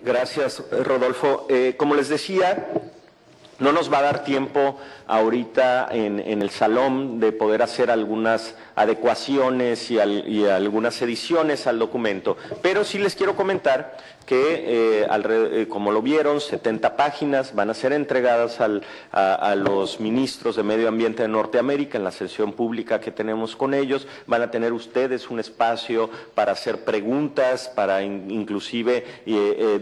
Gracias, Rodolfo. Como les decía, no nos va a dar tiempo ahorita en el salón de poder hacer algunas adecuaciones y algunas ediciones al documento, pero sí les quiero comentar que, como lo vieron, 70 páginas van a ser entregadas a los ministros de Medio Ambiente de Norteamérica en la sesión pública que tenemos con ellos. Van a tener ustedes un espacio para hacer preguntas, para inclusive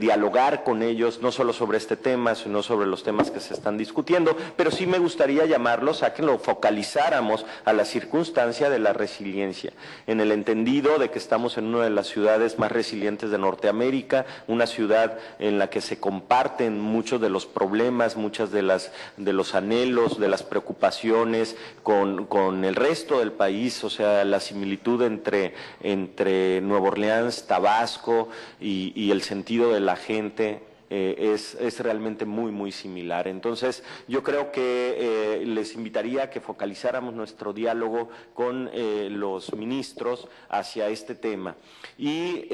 dialogar con ellos, no solo sobre este tema, sino sobre los temas que se están discutiendo, pero sí me gustaría llamarlos a que lo focalizáramos a la circunstancia de la resiliencia, en el entendido de que estamos en una de las ciudades más resilientes de Norteamérica, una ciudad en la que se comparten muchos de los problemas, muchas de los anhelos, de las preocupaciones con el resto del país, o sea, la similitud entre Nueva Orleans, Tabasco y el sentido de la gente es realmente muy similar. Entonces, yo creo que les invitaría a que focalizáramos nuestro diálogo con los ministros hacia este tema. Y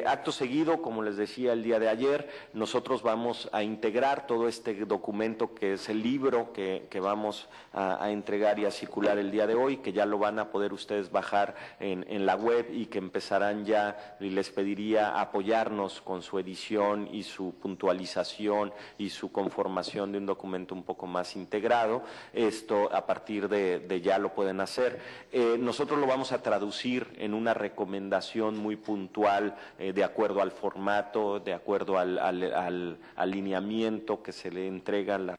acto seguido, como les decía el día de ayer, nosotros vamos a integrar todo este documento que es el libro que vamos a entregar y a circular el día de hoy, que ya lo van a poder ustedes bajar en la web y que empezarán ya, y les pediría apoyarnos con su edición y su puntualización y su conformación de un documento un poco más integrado. Esto a partir de ya lo pueden hacer. Nosotros lo vamos a traducir en una recomendación muy puntual de acuerdo al formato, de acuerdo al alineamiento que se le entrega a la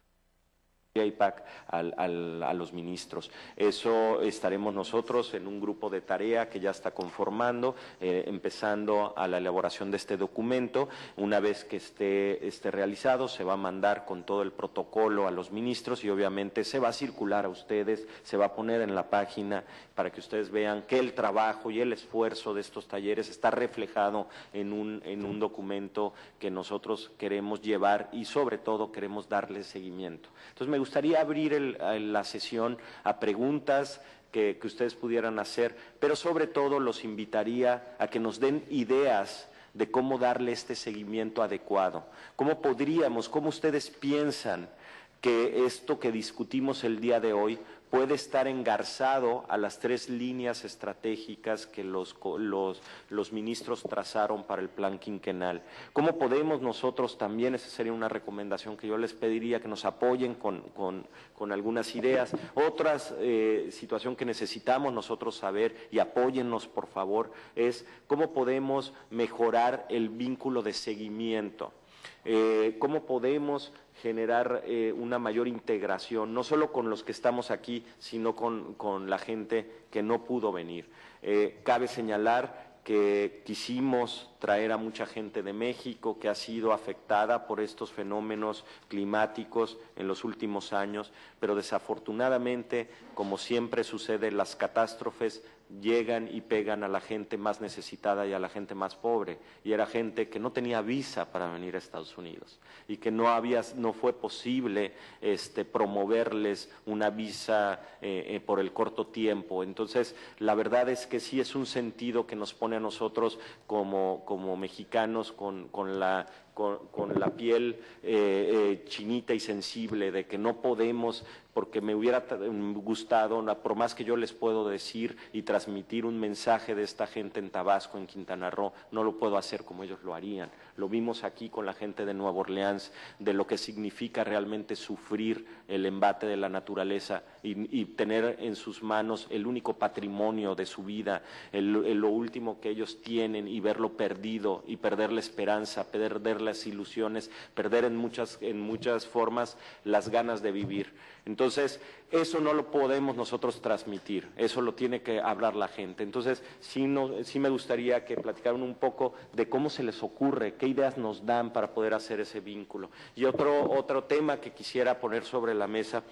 IPAC a los ministros. Eso estaremos nosotros en un grupo de tarea que ya está conformando, empezando a la elaboración de este documento. Una vez que esté realizado, se va a mandar con todo el protocolo a los ministros y obviamente se va a circular a ustedes, se va a poner en la página para que ustedes vean que el trabajo y el esfuerzo de estos talleres está reflejado en un documento que nosotros queremos llevar y sobre todo queremos darle seguimiento. Entonces me gustaría abrir la sesión a preguntas que ustedes pudieran hacer, pero sobre todo los invitaría a que nos den ideas de cómo darle este seguimiento adecuado. ¿Cómo ustedes piensan que esto que discutimos el día de hoy puede estar engarzado a las 3 líneas estratégicas que los ministros trazaron para el plan quinquenal? ¿Cómo podemos nosotros también, esa sería una recomendación que yo les pediría, que nos apoyen con algunas ideas? Otra situación que necesitamos nosotros saber, y apóyennos por favor, es cómo podemos mejorar el vínculo de seguimiento. ¿Cómo podemos generar una mayor integración, no solo con los que estamos aquí, sino con la gente que no pudo venir? Cabe señalar que quisimos traer a mucha gente de México que ha sido afectada por estos fenómenos climáticos en los últimos años, pero desafortunadamente, como siempre sucede, las catástrofes llegan y pegan a la gente más necesitada y a la gente más pobre, y era gente que no tenía visa para venir a Estados Unidos y que no fue posible promoverles una visa por el corto tiempo. Entonces, la verdad es que sí es un sentido que nos pone a nosotros como mexicanos con la piel chinita y sensible, de que no podemos, porque me hubiera gustado, por más que yo les puedo decir y transmitir un mensaje de esta gente en Tabasco, en Quintana Roo, no lo puedo hacer como ellos lo harían. Lo vimos aquí con la gente de Nueva Orleans, de lo que significa realmente sufrir el embate de la naturaleza y tener en sus manos el único patrimonio de su vida, lo último que ellos tienen, y verlo perdido y perder la esperanza, perder las ilusiones, perder en muchas formas las ganas de vivir. Entonces, eso no lo podemos nosotros transmitir, eso lo tiene que hablar la gente. Entonces, sí me gustaría que platicaran un poco de cómo se les ocurre, qué ideas nos dan para poder hacer ese vínculo. Y otro tema que quisiera poner sobre la mesa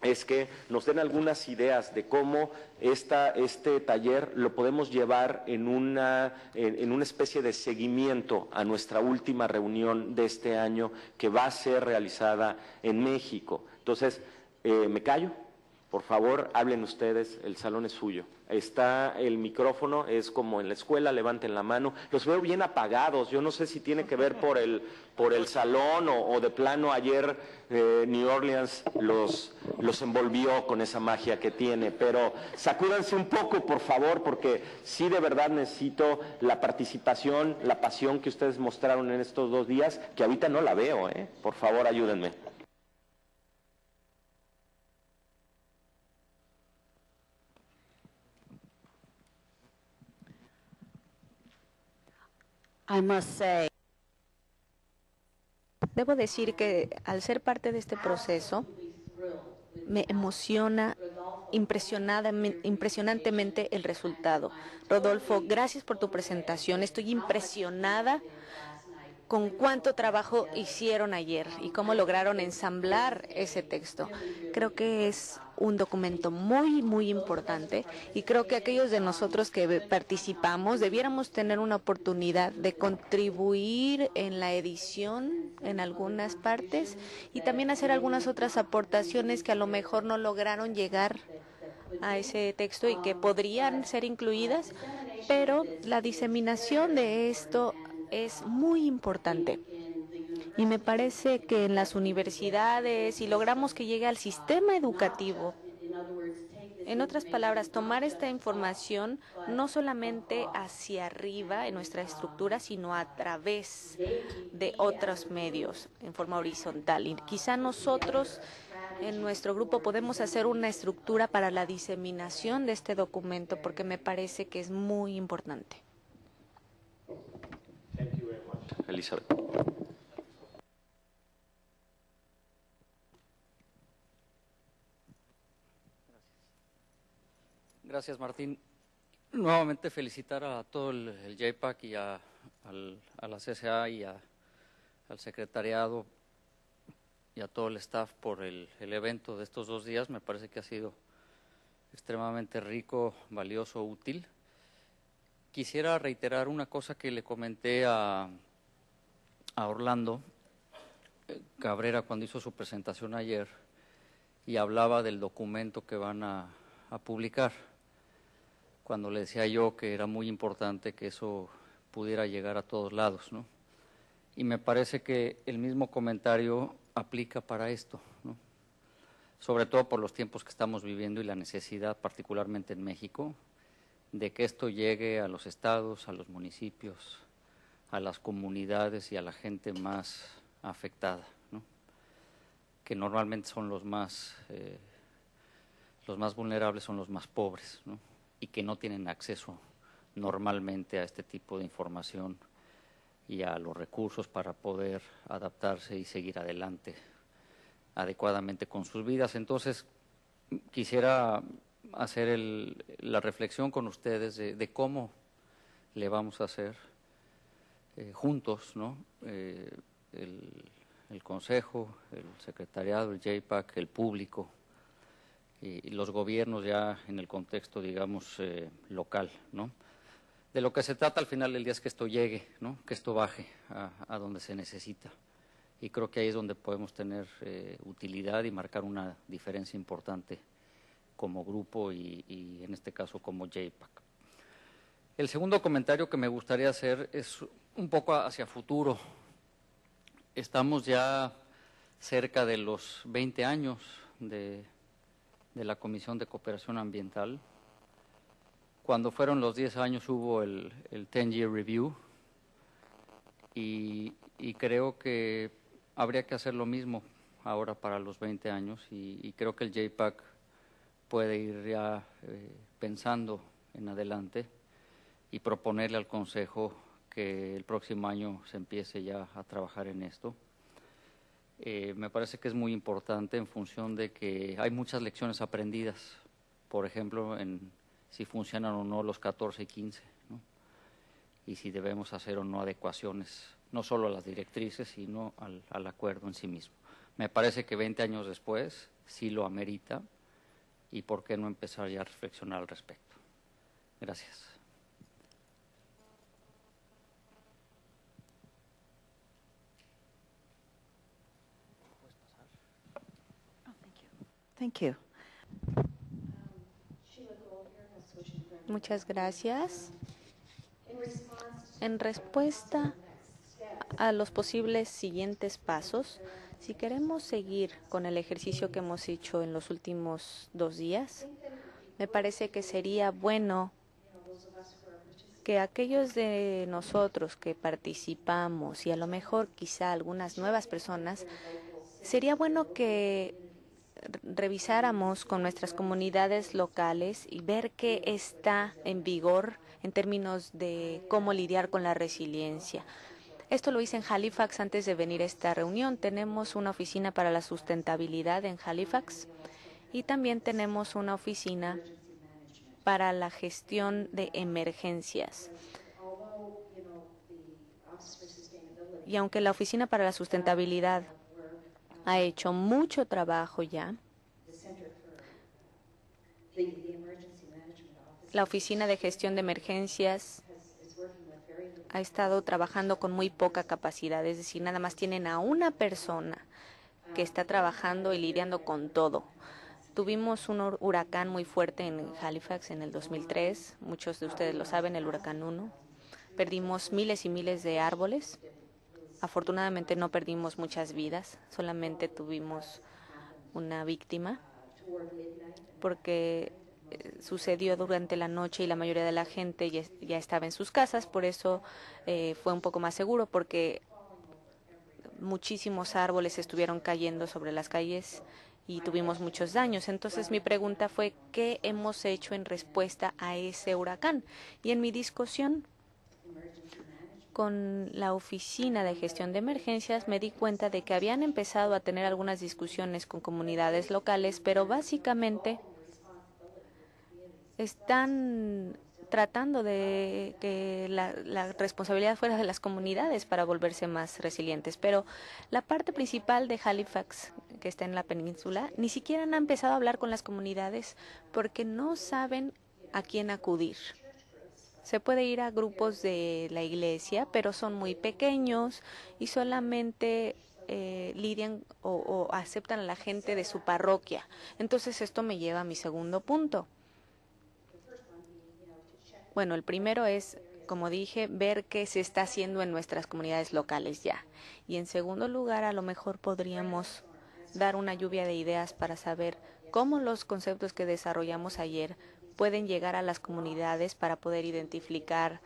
es que nos den algunas ideas de cómo este taller lo podemos llevar en una especie de seguimiento a nuestra última reunión de este año, que va a ser realizada en México. Entonces, me callo, Por favor, hablen ustedes, el salón es suyo. Está el micrófono, es como en la escuela, levanten la mano. Los veo bien apagados, yo no sé si tiene que ver por el salón o de plano ayer New Orleans los envolvió con esa magia que tiene. Pero sacúdanse un poco, por favor, porque sí de verdad necesito la participación, la pasión que ustedes mostraron en estos 2 días, que ahorita no la veo, ¿eh? Por favor, ayúdenme. Debo decir que al ser parte de este proceso, me emociona impresionantemente el resultado. Rodolfo, gracias por tu presentación. Estoy impresionada con cuánto trabajo hicieron ayer y cómo lograron ensamblar ese texto. Creo que es un documento muy, muy importante y creo que aquellos de nosotros que participamos debiéramos tener una oportunidad de contribuir en la edición en algunas partes y también hacer algunas otras aportaciones que a lo mejor no lograron llegar a ese texto y que podrían ser incluidas, pero la diseminación de esto es muy importante. Y me parece que en las universidades, si logramos que llegue al sistema educativo, en otras palabras, tomar esta información no solamente hacia arriba en nuestra estructura, sino a través de otros medios en forma horizontal. Y quizá nosotros en nuestro grupo podemos hacer una estructura para la diseminación de este documento, porque me parece que es muy importante. Elizabeth. Gracias, Martín. Nuevamente felicitar a todo el JPAC y a la CCA y al secretariado y a todo el staff por el evento de estos 2 días. Me parece que ha sido extremadamente rico, valioso, útil. Quisiera reiterar una cosa que le comenté a Orlando Cabrera cuando hizo su presentación ayer y hablaba del documento que van a publicar, cuando le decía yo que era muy importante que eso pudiera llegar a todos lados, ¿no? Y me parece que el mismo comentario aplica para esto, ¿no? Sobre todo por los tiempos que estamos viviendo y la necesidad, particularmente en México, de que esto llegue a los estados, a los municipios, a las comunidades y a la gente más afectada, ¿no? Que normalmente son los más vulnerables, son los más pobres, ¿no? Y que no tienen acceso normalmente a este tipo de información y a los recursos para poder adaptarse y seguir adelante adecuadamente con sus vidas. Entonces, quisiera hacer la reflexión con ustedes de cómo le vamos a hacer juntos, ¿no? El Consejo, el Secretariado, el JPAC, el público y los gobiernos ya en el contexto, digamos, local, ¿no? De lo que se trata al final del día es que esto llegue, ¿no? Que esto baje a donde se necesita. Y creo que ahí es donde podemos tener utilidad y marcar una diferencia importante como grupo y en este caso como JPAC. El segundo comentario que me gustaría hacer es un poco hacia futuro. Estamos ya cerca de los 20 años de la Comisión de Cooperación Ambiental. Cuando fueron los 10 años hubo el 10-year review y creo que habría que hacer lo mismo ahora para los 20 años y creo que el JPAC puede ir ya pensando en adelante y proponerle al Consejo que el próximo año se empiece ya a trabajar en esto. Me parece que es muy importante en función de que hay muchas lecciones aprendidas, por ejemplo, en si funcionan o no los 14 y 15, ¿no? Y si debemos hacer o no adecuaciones, no solo a las directrices, sino al acuerdo en sí mismo. Me parece que 20 años después sí lo amerita y por qué no empezar ya a reflexionar al respecto. Gracias. Thank you. Muchas gracias. En respuesta a los posibles siguientes pasos, si queremos seguir con el ejercicio que hemos hecho en los últimos 2 días, me parece que sería bueno que aquellos de nosotros que participamos y a lo mejor quizá algunas nuevas personas, sería bueno que revisáramos con nuestras comunidades locales y ver qué está en vigor en términos de cómo lidiar con la resiliencia. Esto lo hice en Halifax antes de venir a esta reunión. Tenemos una oficina para la sustentabilidad en Halifax y también tenemos una oficina para la gestión de emergencias. Y aunque la Oficina para la Sustentabilidad ha hecho mucho trabajo ya, la Oficina de Gestión de Emergencias ha estado trabajando con muy poca capacidad, es decir, nada más tienen a una persona que está trabajando y lidiando con todo. Tuvimos un huracán muy fuerte en Halifax en el 2003, muchos de ustedes lo saben, el huracán 1. Perdimos miles y miles de árboles. Afortunadamente no perdimos muchas vidas, solamente tuvimos una víctima, porque sucedió durante la noche y la mayoría de la gente ya estaba en sus casas, por eso fue un poco más seguro, porque muchísimos árboles estuvieron cayendo sobre las calles y tuvimos muchos daños. Entonces mi pregunta fue, ¿qué hemos hecho en respuesta a ese huracán? Y en mi discusión con la Oficina de Gestión de Emergencias me di cuenta de que habían empezado a tener algunas discusiones con comunidades locales, pero básicamente están tratando de que la responsabilidad fuera de las comunidades para volverse más resilientes. Pero la parte principal de Halifax, que está en la península, ni siquiera han empezado a hablar con las comunidades porque no saben a quién acudir. Se puede ir a grupos de la iglesia, pero son muy pequeños y solamente lidian o aceptan a la gente de su parroquia. Entonces esto me lleva a mi segundo punto. Bueno, el primero es, como dije, ver qué se está haciendo en nuestras comunidades locales ya. Y en segundo lugar, a lo mejor podríamos dar una lluvia de ideas para saber cómo los conceptos que desarrollamos ayer pueden llegar a las comunidades para poder identificar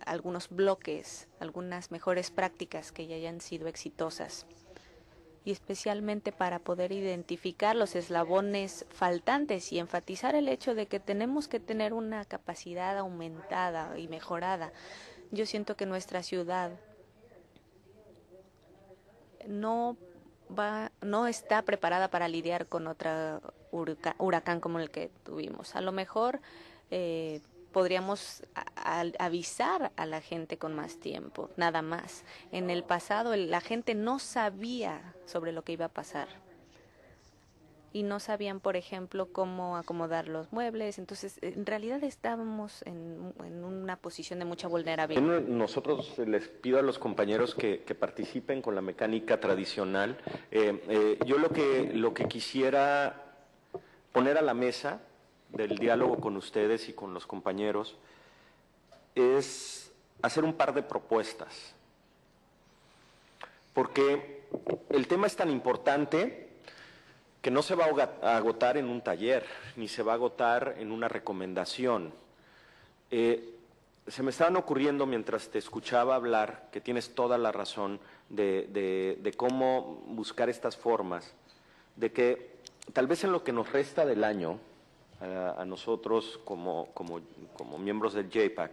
algunos bloques, algunas mejores prácticas que ya hayan sido exitosas. Y especialmente para poder identificar los eslabones faltantes y enfatizar el hecho de que tenemos que tener una capacidad aumentada y mejorada. Yo siento que nuestra ciudad no está preparada para lidiar con otro huracán como el que tuvimos. A lo mejor podríamos avisar a la gente con más tiempo, nada más. En el pasado la gente no sabía sobre lo que iba a pasar y no sabían, por ejemplo, cómo acomodar los muebles. Entonces, en realidad estábamos en una posición de mucha vulnerabilidad. Nosotros les pido a los compañeros que participen con la mecánica tradicional. Yo lo que quisiera poner a la mesa del diálogo con ustedes y con los compañeros es hacer un par de propuestas, porque el tema es tan importante que no se va a agotar en un taller, ni se va a agotar en una recomendación. Se me estaban ocurriendo mientras te escuchaba hablar, que tienes toda la razón, de cómo buscar estas formas, de que tal vez en lo que nos resta del año, a nosotros como miembros del JPAC,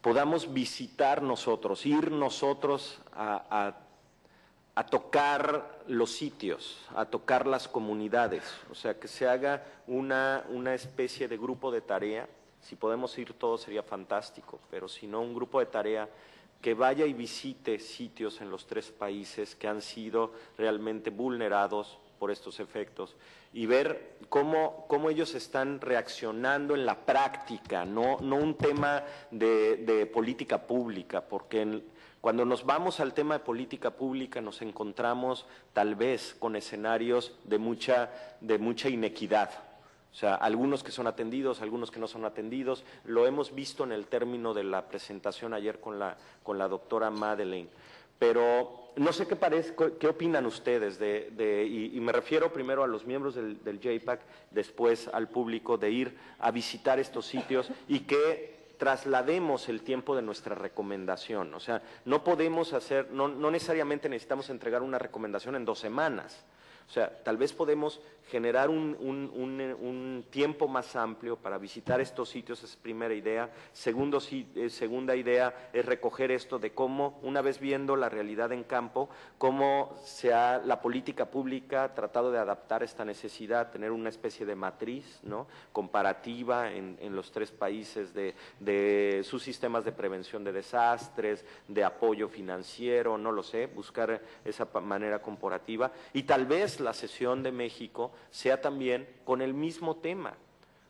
podamos visitar nosotros, ir nosotros a tocar los sitios, a tocar las comunidades, o sea, que se haga una especie de grupo de tarea. Si podemos ir todos sería fantástico, pero si no, un grupo de tarea que vaya y visite sitios en los 3 países que han sido realmente vulnerados por estos efectos y ver cómo ellos están reaccionando en la práctica, no un tema de política pública, porque cuando nos vamos al tema de política pública nos encontramos tal vez con escenarios de mucha inequidad. O sea, algunos que son atendidos, algunos que no son atendidos. Lo hemos visto en el término de la presentación ayer con la doctora Madeleine. Pero no sé qué opinan ustedes y me refiero primero a los miembros del JPAC, después al público, de ir a visitar estos sitios y que traslademos el tiempo de nuestra recomendación. O sea, no podemos hacer, no necesariamente necesitamos entregar una recomendación en 2 semanas. O sea, tal vez podemos generar un tiempo más amplio para visitar estos sitios, es primera idea. Segunda idea es recoger esto de cómo, una vez viendo la realidad en campo, cómo la política pública ha tratado de adaptar esta necesidad, tener una especie de matriz, ¿no?, comparativa en los 3 países de sus sistemas de prevención de desastres, de apoyo financiero, no lo sé, buscar esa manera comparativa. Y tal vez la sesión de México sea también con el mismo tema,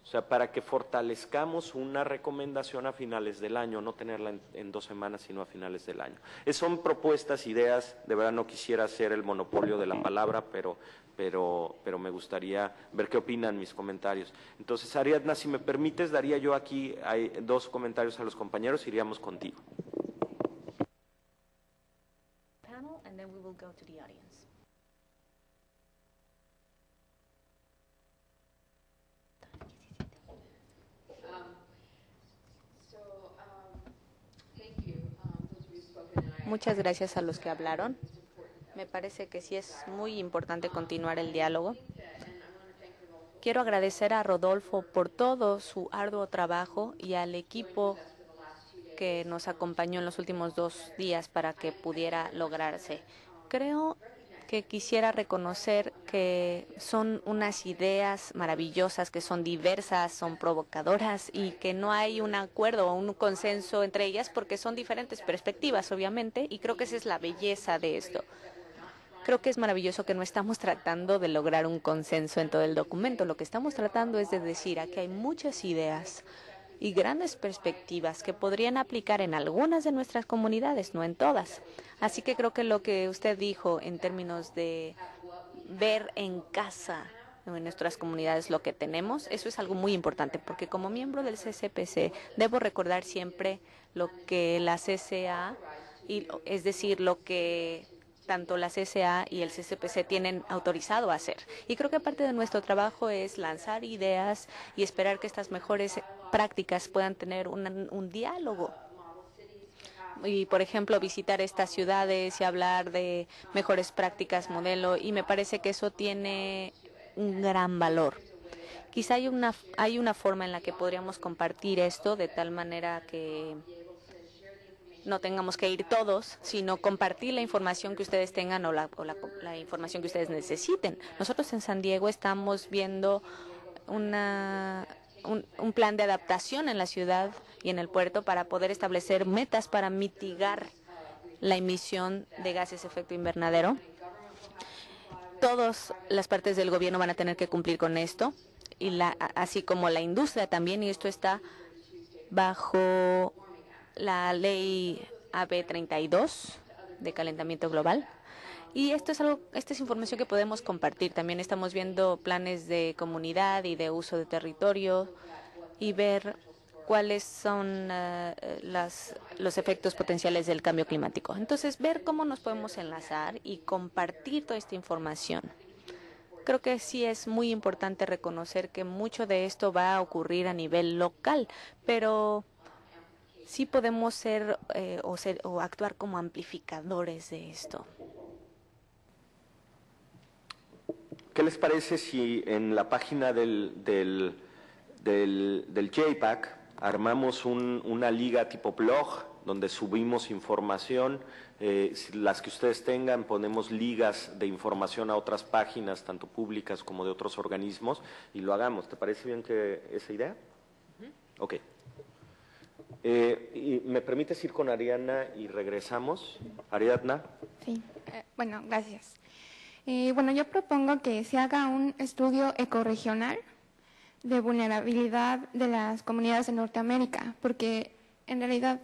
o sea, para que fortalezcamos una recomendación a finales del año, no tenerla en 2 semanas, sino a finales del año. Son propuestas, ideas, de verdad no quisiera hacer el monopolio de la palabra, pero me gustaría ver qué opinan mis comentarios. Entonces, Ariadna, si me permites, daría yo aquí 2 comentarios a los compañeros, iríamos contigo. Panel, and then we will go to the audience. Muchas gracias a los que hablaron. Me parece que sí es muy importante continuar el diálogo. Quiero agradecer a Rodolfo por todo su arduo trabajo y al equipo que nos acompañó en los últimos 2 días para que pudiera lograrse. Creo que quisiera reconocer que son unas ideas maravillosas, que son diversas, son provocadoras y que no hay un acuerdo o un consenso entre ellas porque son diferentes perspectivas, obviamente, y creo que esa es la belleza de esto. Creo que es maravilloso que no estamos tratando de lograr un consenso en todo el documento. Lo que estamos tratando es de decir aquí hay muchas ideas y grandes perspectivas que podrían aplicar en algunas de nuestras comunidades, no en todas. Así que creo que lo que usted dijo en términos de ver en casa en nuestras comunidades lo que tenemos, eso es algo muy importante, porque como miembro del CCPC debo recordar siempre lo que la CCA, es decir, lo que tanto la CCA y el CCPC tienen autorizado a hacer. Y creo que parte de nuestro trabajo es lanzar ideas y esperar que estas mejores prácticas puedan tener un diálogo. Y, por ejemplo, visitar estas ciudades y hablar de mejores prácticas modelo, y me parece que eso tiene un gran valor. Quizá hay una forma en la que podríamos compartir esto de tal manera que no tengamos que ir todos, sino compartir la información que ustedes tengan o la información que ustedes necesiten. Nosotros en San Diego estamos viendo un plan de adaptación en la ciudad y en el puerto para poder establecer metas para mitigar la emisión de gases de efecto invernadero. Todas las partes del gobierno van a tener que cumplir con esto, así como la industria también, y esto está bajo la ley AB 32 de calentamiento global. Y esta es información que podemos compartir. También estamos viendo planes de comunidad y de uso de territorio y ver cuáles son los efectos potenciales del cambio climático. Entonces, ver cómo nos podemos enlazar y compartir toda esta información. Creo que sí es muy importante reconocer que mucho de esto va a ocurrir a nivel local, pero sí podemos ser o actuar como amplificadores de esto. ¿Qué les parece si en la página del JPAC armamos una liga tipo blog donde subimos información? Las que ustedes tengan, ponemos ligas de información a otras páginas, tanto públicas como de otros organismos, y lo hagamos. ¿Te parece bien esa idea? Ok. ¿Y me permites ir con Ariadna y regresamos? Ariadna. Sí, bueno, gracias. Bueno, yo propongo que se haga un estudio ecorregional de vulnerabilidad de las comunidades de Norteamérica, porque en realidad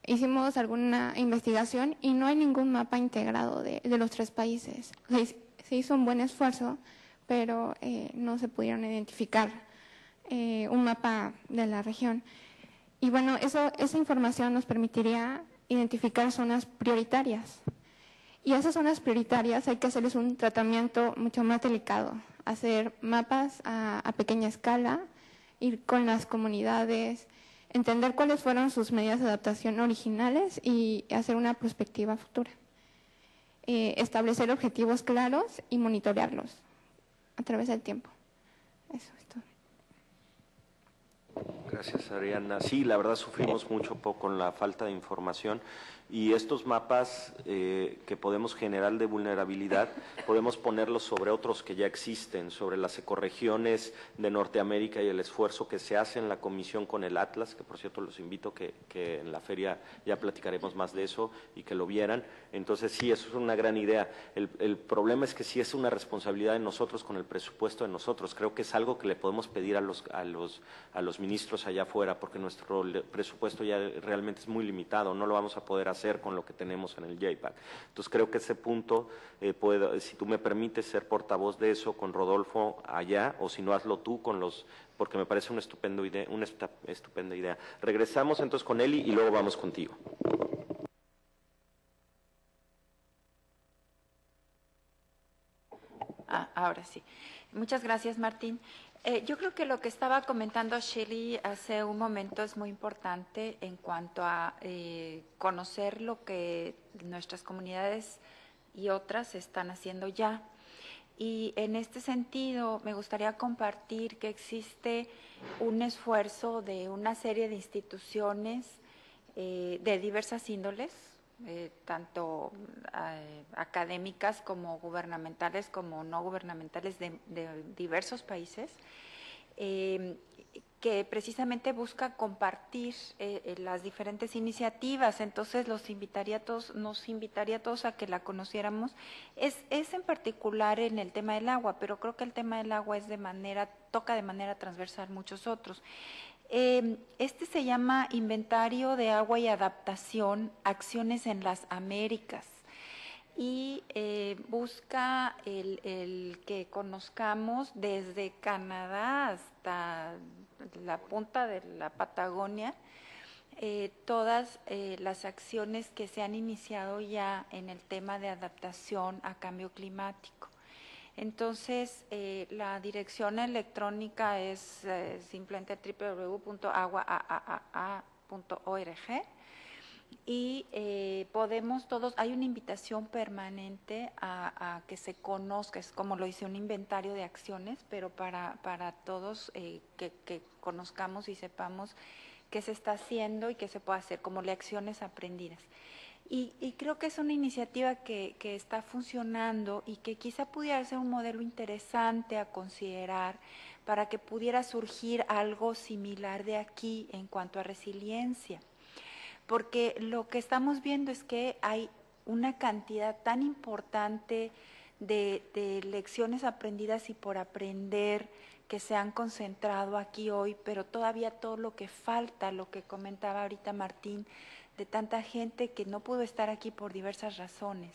hicimos alguna investigación y no hay ningún mapa integrado de los 3 países. Se hizo un buen esfuerzo pero no se pudieron identificar un mapa de la región. Y bueno, esa información nos permitiría identificar zonas prioritarias. Y a esas zonas prioritarias hay que hacerles un tratamiento mucho más delicado, hacer mapas a pequeña escala, ir con las comunidades, entender cuáles fueron sus medidas de adaptación originales y hacer una perspectiva futura. Establecer objetivos claros y monitorearlos a través del tiempo. Eso es todo. Gracias, Ariana. Sí, la verdad sufrimos mucho con la falta de información y estos mapas que podemos generar de vulnerabilidad, podemos ponerlos sobre otros que ya existen, sobre las ecorregiones de Norteamérica y el esfuerzo que se hace en la comisión con el Atlas, que por cierto los invito que en la feria ya platicaremos más de eso y que lo vieran. Entonces sí, eso es una gran idea. El problema es que sí es una responsabilidad de nosotros con el presupuesto de nosotros. Creo que es algo que le podemos pedir a los ministros allá afuera, porque nuestro presupuesto ya realmente es muy limitado, no lo vamos a poder hacer con lo que tenemos en el JPAC. Entonces creo que ese punto, si tú me permites ser portavoz de eso con Rodolfo allá, o si no hazlo tú con porque me parece una estupenda idea. Regresamos entonces con Eli y luego vamos contigo. Ahora sí. Muchas gracias, Martín. Yo creo que lo que estaba comentando Shelley hace un momento es muy importante en cuanto a conocer lo que nuestras comunidades y otras están haciendo ya. Y en este sentido me gustaría compartir que existe un esfuerzo de una serie de instituciones de diversas índoles, tanto académicas como gubernamentales como no gubernamentales de diversos países, que precisamente busca compartir las diferentes iniciativas. Entonces nos invitaría a todos a que la conociéramos. Es en particular en el tema del agua, pero creo que el tema del agua toca de manera transversal muchos otros. Este se llama Inventario de Agua y Adaptación, Acciones en las Américas, y busca el que conozcamos desde Canadá hasta la punta de la Patagonia todas las acciones que se han iniciado ya en el tema de adaptación a cambio climático. Entonces, la dirección electrónica es simplemente www.aguaaaa.org y podemos todos, hay una invitación permanente a que se conozca, es como lo dice, un inventario de acciones, pero para todos que conozcamos y sepamos qué se está haciendo y qué se puede hacer, como lecciones aprendidas. Y creo que es una iniciativa que está funcionando y que quizá pudiera ser un modelo interesante a considerar para que pudiera surgir algo similar de aquí en cuanto a resiliencia. Porque lo que estamos viendo es que hay una cantidad tan importante de lecciones aprendidas y por aprender que se han concentrado aquí hoy, pero todavía todo lo que falta, lo que comentaba ahorita Martín, de tanta gente que no pudo estar aquí por diversas razones.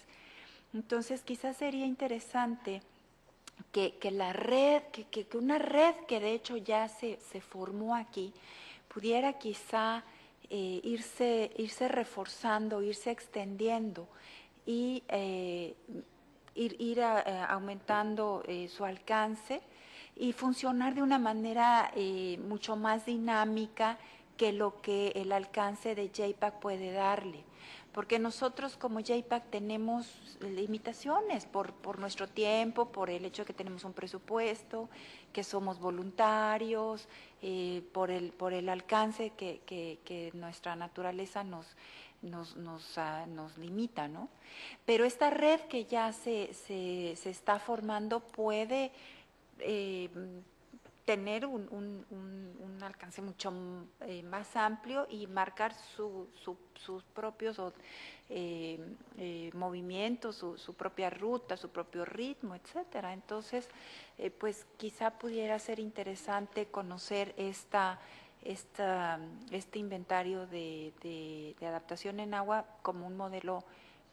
Entonces quizás sería interesante que la red, que una red que de hecho ya se formó aquí, pudiera quizá irse reforzando, irse extendiendo y ir aumentando su alcance y funcionar de una manera mucho más dinámica que lo que el alcance de JPAC puede darle. Porque nosotros como JPAC tenemos limitaciones por nuestro tiempo, por el hecho de que tenemos un presupuesto, que somos voluntarios, por el alcance que nuestra naturaleza nos limita, ¿no? Pero esta red que ya se está formando puede tener un alcance mucho más amplio y marcar sus propios movimientos, su propia ruta, su propio ritmo, etcétera. Entonces, pues quizá pudiera ser interesante conocer este inventario de adaptación en agua como un modelo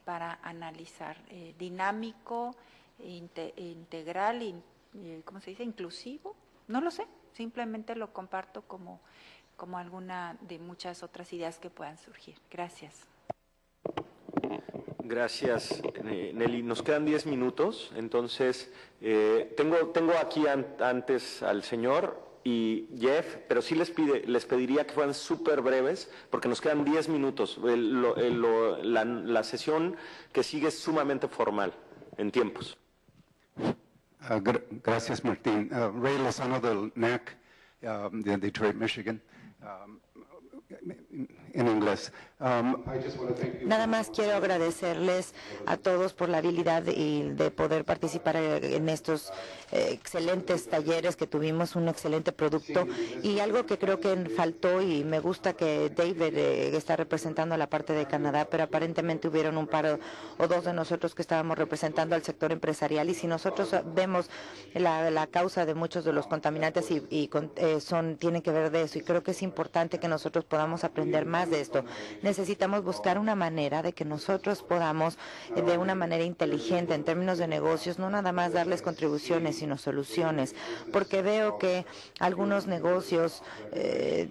para analizar, dinámico, integral ¿cómo se dice? Inclusivo. No lo sé, simplemente lo comparto como alguna de muchas otras ideas que puedan surgir. Gracias. Gracias, Nelly. Nos quedan 10 minutos, entonces tengo aquí antes al señor y Jeff, pero sí les pediría que fueran súper breves, porque nos quedan 10 minutos. La sesión que sigue es sumamente formal en tiempos. Gracias, Martín. Ray Lozano del NAC de Detroit, Michigan. En inglés. Nada más quiero agradecerles a todos por la habilidad y de poder participar en estos excelentes talleres que tuvimos, un excelente producto. Y algo que creo que faltó, y me gusta que David está representando a la parte de Canadá, pero aparentemente hubieron un par o dos de nosotros que estábamos representando al sector empresarial. Y si nosotros vemos la causa de muchos de los contaminantes tienen que ver de eso, y creo que es importante que nosotros podamos aprender más de esto. Necesitamos buscar una manera de que nosotros podamos, de una manera inteligente en términos de negocios, no nada más darles contribuciones, sino soluciones, porque veo que algunos negocios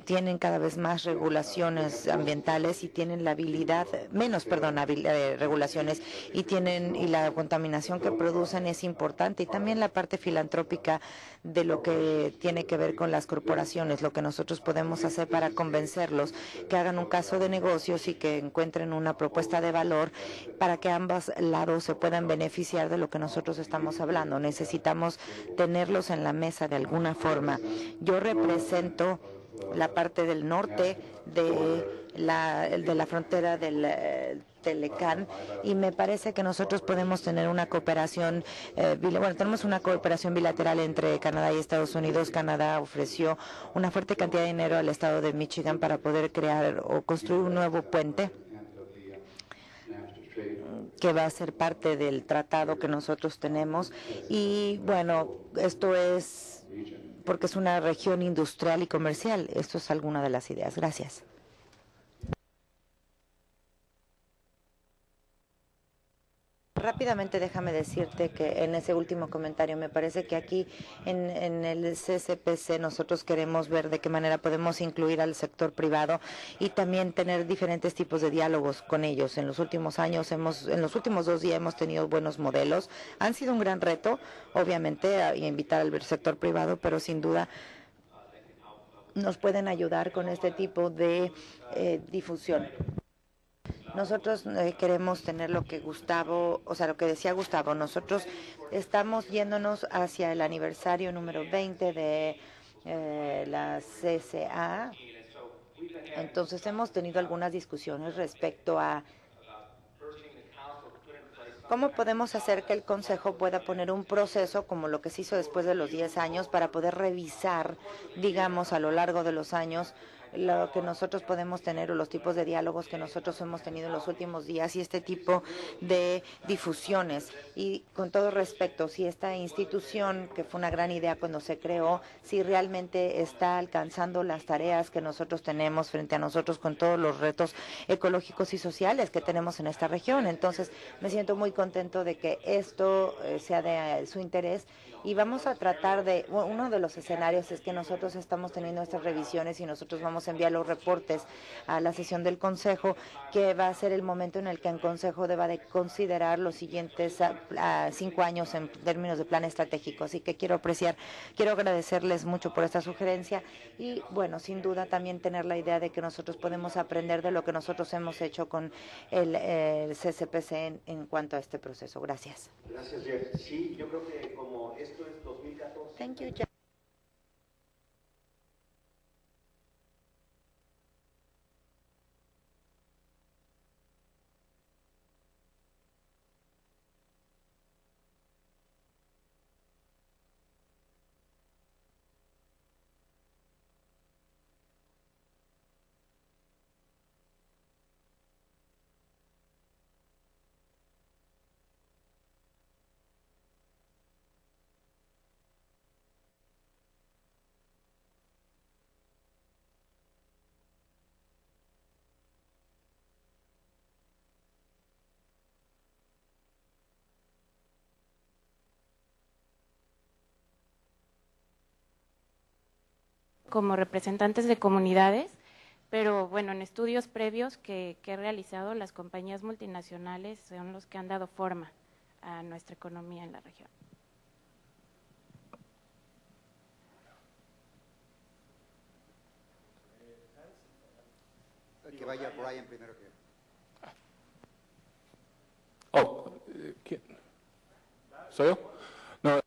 tienen cada vez más regulaciones ambientales y tienen la habilidad, regulaciones, y la contaminación que producen es importante, y también la parte filantrópica de lo que tiene que ver con las corporaciones, lo que nosotros podemos hacer para convencerlos que hagan un caso de negocios y que encuentren una propuesta de valor para que ambos lados se puedan beneficiar de lo que nosotros estamos hablando. Necesitamos tenerlos en la mesa de alguna forma. Yo represento la parte del norte de la frontera del Telecán, y me parece que nosotros podemos tener una cooperación, tenemos una cooperación bilateral entre Canadá y Estados Unidos. Canadá ofreció una fuerte cantidad de dinero al estado de Michigan para poder crear o construir un nuevo puente que va a ser parte del tratado que nosotros tenemos. Y bueno, esto es porque es una región industrial y comercial. Esto es alguna de las ideas. Gracias. Rápidamente déjame decirte que en ese último comentario me parece que aquí en el CCPC nosotros queremos ver de qué manera podemos incluir al sector privado y también tener diferentes tipos de diálogos con ellos. En los últimos años, en los últimos 2 días hemos tenido buenos modelos. Han sido un gran reto, obviamente, a invitar al sector privado, pero sin duda nos pueden ayudar con este tipo de difusión. Nosotros queremos tener lo que decía Gustavo, nosotros estamos yéndonos hacia el aniversario número 20 de la CCA. Entonces hemos tenido algunas discusiones respecto a cómo podemos hacer que el Consejo pueda poner un proceso como lo que se hizo después de los 10 años para poder revisar, digamos, a lo largo de los años, lo que nosotros podemos tener o los tipos de diálogos que nosotros hemos tenido en los últimos días y este tipo de difusiones. Y con todo respeto, si esta institución, que fue una gran idea cuando se creó, si realmente está alcanzando las tareas que nosotros tenemos frente a nosotros con todos los retos ecológicos y sociales que tenemos en esta región. Entonces, me siento muy contento de que esto sea de su interés. Y vamos a tratar uno de los escenarios es que nosotros estamos teniendo estas revisiones y nosotros vamos a enviar los reportes a la sesión del Consejo, que va a ser el momento en el que el Consejo deba de considerar los siguientes 5 años en términos de plan estratégico. Así que quiero agradecerles mucho por esta sugerencia y, bueno, sin duda también tener la idea de que nosotros podemos aprender de lo que nosotros hemos hecho con el CCPC en cuanto a este proceso. Gracias. Gracias, Jeff. Sí, yo creo que como esto es 2014. Thank you, Jeff. como representantes de comunidades, pero bueno, en estudios previos que he realizado, las compañías multinacionales son los que han dado forma a nuestra economía en la región. Que vaya Brian primero que... ¿Quién? ¿Soy yo? No.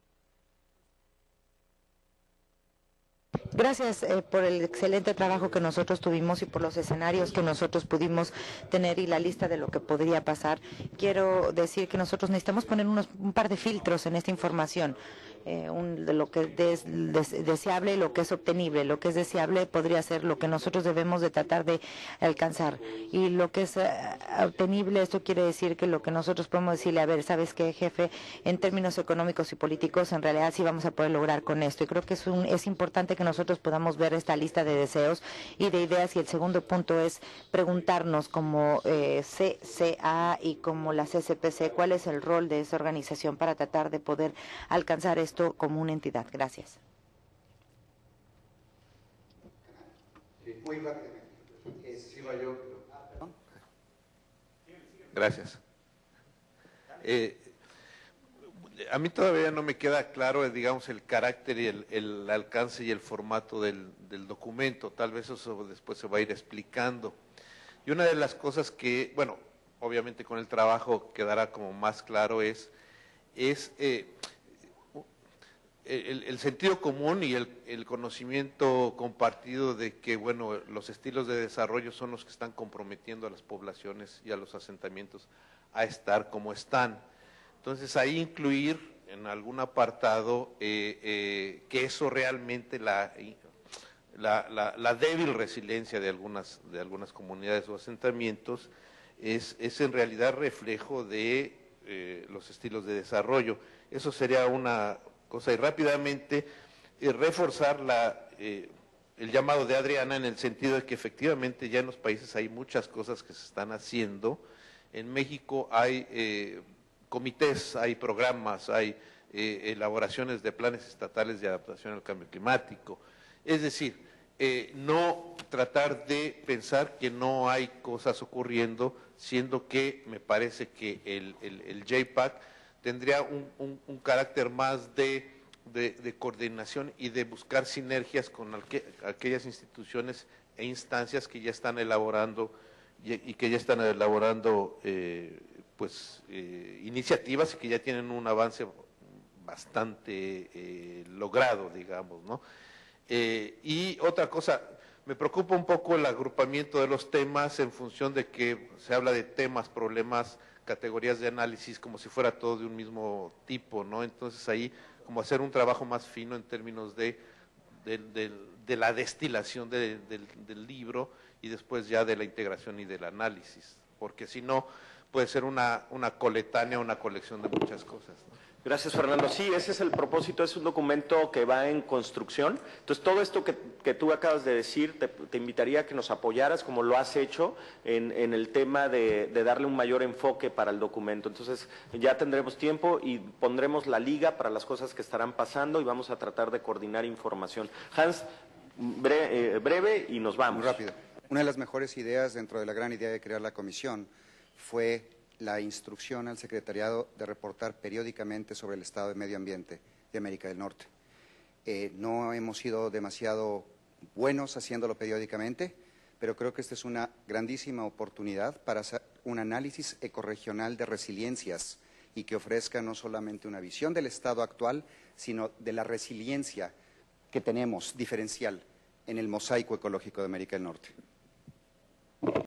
Gracias por el excelente trabajo que nosotros tuvimos y por los escenarios que nosotros pudimos tener y la lista de lo que podría pasar. Quiero decir que nosotros necesitamos poner un par de filtros en esta información. De lo que es deseable y lo que es obtenible. Lo que es deseable podría ser lo que nosotros debemos de tratar de alcanzar. Y lo que es obtenible, esto quiere decir que lo que nosotros podemos decirle, a ver, ¿sabes qué, jefe? En términos económicos y políticos, en realidad sí vamos a poder lograr con esto. Y creo que es importante que nosotros podamos ver esta lista de deseos y de ideas. Y el segundo punto es preguntarnos como CCA y como la CCPC, ¿cuál es el rol de esa organización para tratar de poder alcanzar esto como una entidad? Gracias. Muy rápidamente. Sí, va yo. Gracias. A mí todavía no me queda claro, digamos, el carácter y el alcance y el formato del documento. Tal vez eso después se va a ir explicando. Y una de las cosas que, bueno, obviamente con el trabajo quedará como más claro es el sentido común y el conocimiento compartido de que, bueno, los estilos de desarrollo son los que están comprometiendo a las poblaciones y a los asentamientos a estar como están. Entonces, ahí incluir en algún apartado que eso realmente la débil resiliencia de algunas comunidades o asentamientos es en realidad reflejo de los estilos de desarrollo. Eso sería una cosa, y rápidamente reforzar el llamado de Adriana en el sentido de que efectivamente ya en los países hay muchas cosas que se están haciendo. En México hay comités, hay programas, hay elaboraciones de planes estatales de adaptación al cambio climático. Es decir, no tratar de pensar que no hay cosas ocurriendo, siendo que me parece que el JPAC tendría un carácter más de coordinación y de buscar sinergias con aquellas instituciones e instancias que ya están elaborando y que ya están elaborando iniciativas y que ya tienen un avance bastante logrado, digamos, ¿no? Y otra cosa, me preocupa un poco el agrupamiento de los temas en función de que se habla de temas, problemas, categorías de análisis, como si fuera todo de un mismo tipo, ¿no? Entonces ahí, como hacer un trabajo más fino en términos de la destilación del libro y después ya de la integración y del análisis, porque si no, puede ser una coletánea, una colección de muchas cosas, ¿no? Gracias, Fernando. Sí, ese es el propósito, es un documento que va en construcción. Entonces, todo esto que tú acabas de decir, te invitaría a que nos apoyaras, como lo has hecho, en el tema de darle un mayor enfoque para el documento. Entonces, ya tendremos tiempo y pondremos la liga para las cosas que estarán pasando y vamos a tratar de coordinar información. Hans, breve y nos vamos. Muy rápido. Una de las mejores ideas dentro de la gran idea de crear la comisión fue la instrucción al secretariado de reportar periódicamente sobre el estado de medio ambiente de América del Norte. No hemos sido demasiado buenos haciéndolo periódicamente, pero creo que esta es una grandísima oportunidad para hacer un análisis ecorregional de resiliencias y que ofrezca no solamente una visión del estado actual, sino de la resiliencia que tenemos diferencial en el mosaico ecológico de América del Norte.